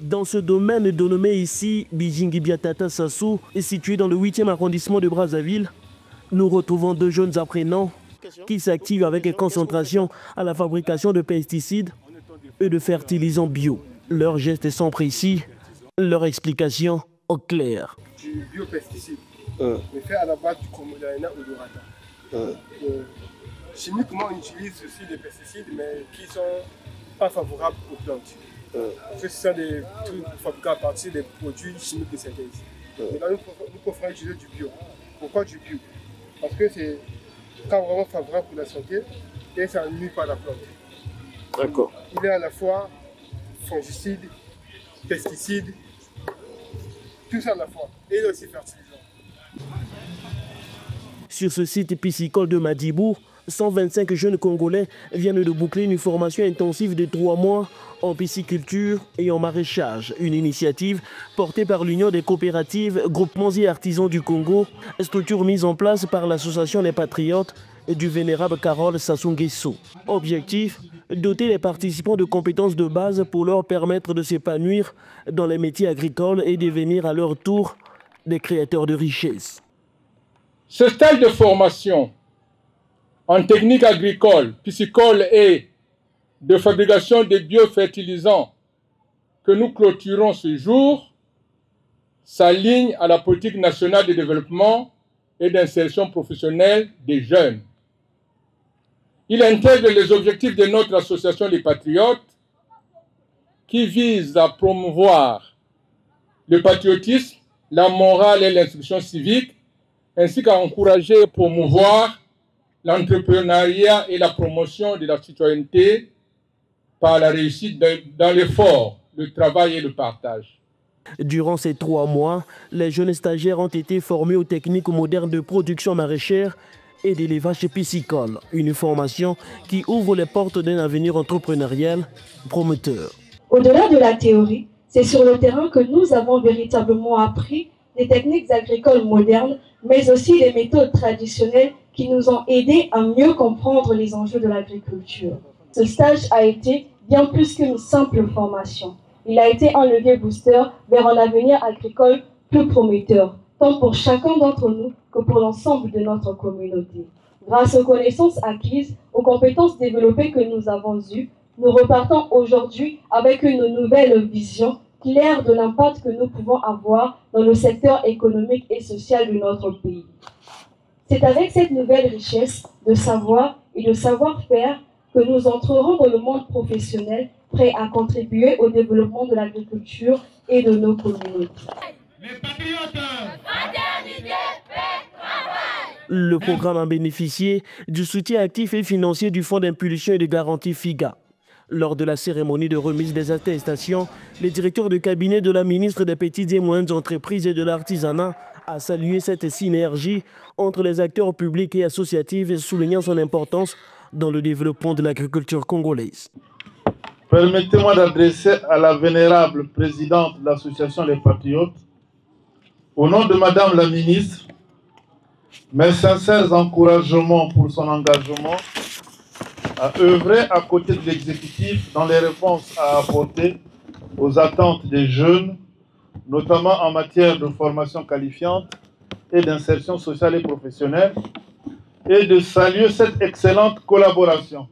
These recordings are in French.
Dans ce domaine dénommé ici Bijingi Biatata Sassou, situé dans le 8e arrondissement de Brazzaville, nous retrouvons deux jeunes apprenants qui s'activent avec concentration à la fabrication de pesticides et de fertilisants bio. Leurs gestes sont précis, leurs explications claires. Du biopesticide, mais fait à la base du Comodaena odorata. Chimiquement, on utilise aussi des pesticides, mais qui ne sont pas favorables aux plantes. Parce que ce sont des trucs fabriqués à partir des produits chimiques de synthèse. Et là, nous préférons utiliser du bio. Pourquoi du bio? Parce que c'est vraiment favorable pour la santé et ça ne nuit pas la plante. D'accord. Il est à la fois fongicide, pesticide, tout ça à la fois, et aussi fertilisant. Sur ce site piscicole de Madibou, 125 jeunes Congolais viennent de boucler une formation intensive de 3 mois en pisciculture et en maraîchage. Une initiative portée par l'Union des coopératives, groupements et artisans du Congo, structure mise en place par l'Association des Patriotes et du vénérable Carole Sassou Nguesso. Objectif, doter les participants de compétences de base pour leur permettre de s'épanouir dans les métiers agricoles et devenir à leur tour des créateurs de richesses. Ce stage de formation en technique agricole, piscicole et de fabrication de biofertilisants que nous clôturons ce jour s'aligne à la politique nationale de développement et d'insertion professionnelle des jeunes. Il intègre les objectifs de notre association des Patriotes qui vise à promouvoir le patriotisme, la morale et l'instruction civique, ainsi qu'à encourager et promouvoir l'entrepreneuriat et la promotion de la citoyenneté par la réussite dans l'effort, le travail et le partage. Durant ces 3 mois, les jeunes stagiaires ont été formés aux techniques modernes de production maraîchère et d'élevage piscicole. Une formation qui ouvre les portes d'un avenir entrepreneurial prometteur. Au-delà de la théorie, c'est sur le terrain que nous avons véritablement appris des techniques agricoles modernes, mais aussi des méthodes traditionnelles qui nous ont aidés à mieux comprendre les enjeux de l'agriculture. Ce stage a été bien plus qu'une simple formation. Il a été un levier booster vers un avenir agricole plus prometteur, tant pour chacun d'entre nous que pour l'ensemble de notre communauté. Grâce aux connaissances acquises, aux compétences développées que nous avons eues, nous repartons aujourd'hui avec une nouvelle vision claire de l'impact que nous pouvons avoir dans le secteur économique et social de notre pays. C'est avec cette nouvelle richesse de savoir et de savoir-faire que nous entrerons dans le monde professionnel, prêts à contribuer au développement de l'agriculture et de nos communautés. Les patriotes, le programme a bénéficié du soutien actif et financier du Fonds d'impulsion et de garantie FIGA. Lors de la cérémonie de remise des attestations, le directeur de cabinet de la ministre des Petites et Moyennes Entreprises et de l'Artisanat a salué cette synergie entre les acteurs publics et associatifs, soulignant son importance dans le développement de l'agriculture congolaise. Permettez-moi d'adresser à la vénérable présidente de l'Association des Patriotes, au nom de Madame la ministre, mes sincères encouragements pour son engagement à œuvrer à côté de l'exécutif dans les réponses à apporter aux attentes des jeunes, notamment en matière de formation qualifiante et d'insertion sociale et professionnelle, et de saluer cette excellente collaboration.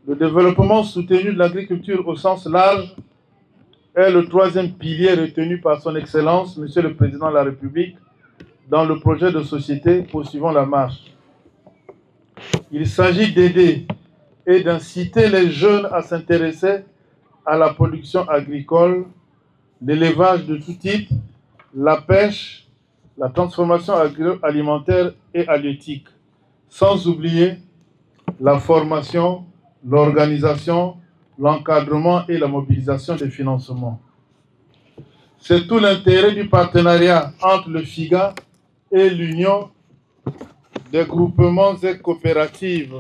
Le développement soutenu de l'agriculture au sens large est le 3e pilier retenu par son Excellence, Monsieur le Président de la République, dans le projet de société poursuivant la marche. Il s'agit d'aider et d'inciter les jeunes à s'intéresser à la production agricole, l'élevage de tout type, la pêche, la transformation agroalimentaire et halieutique, sans oublier la formation, l'organisation, l'encadrement et la mobilisation des financements. C'est tout l'intérêt du partenariat entre le FIGA et l'Union des groupements et coopératives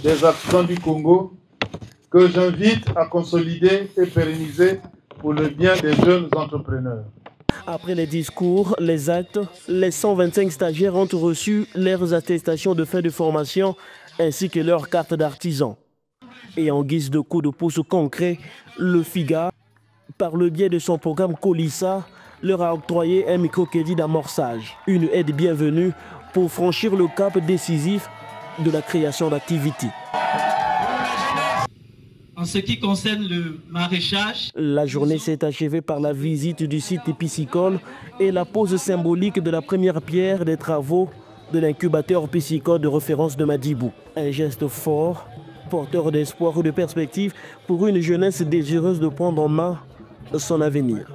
des artisans du Congo que j'invite à consolider et pérenniser pour le bien des jeunes entrepreneurs. Après les discours, les actes, les 125 stagiaires ont reçu leurs attestations de fin de formation ainsi que leurs cartes d'artisan. Et en guise de coup de pouce concret, le FIGA par le biais de son programme Colissa, leur a octroyé un microcrédit d'amorçage, une aide bienvenue pour franchir le cap décisif de la création d'activités. En ce qui concerne le maraîchage, la journée s'est achevée par la visite du site piscicole et la pose symbolique de la première pierre des travaux de l'incubateur piscicole de référence de Madibou. Un geste fort, porteur d'espoir ou de perspective pour une jeunesse désireuse de prendre en main son avenir.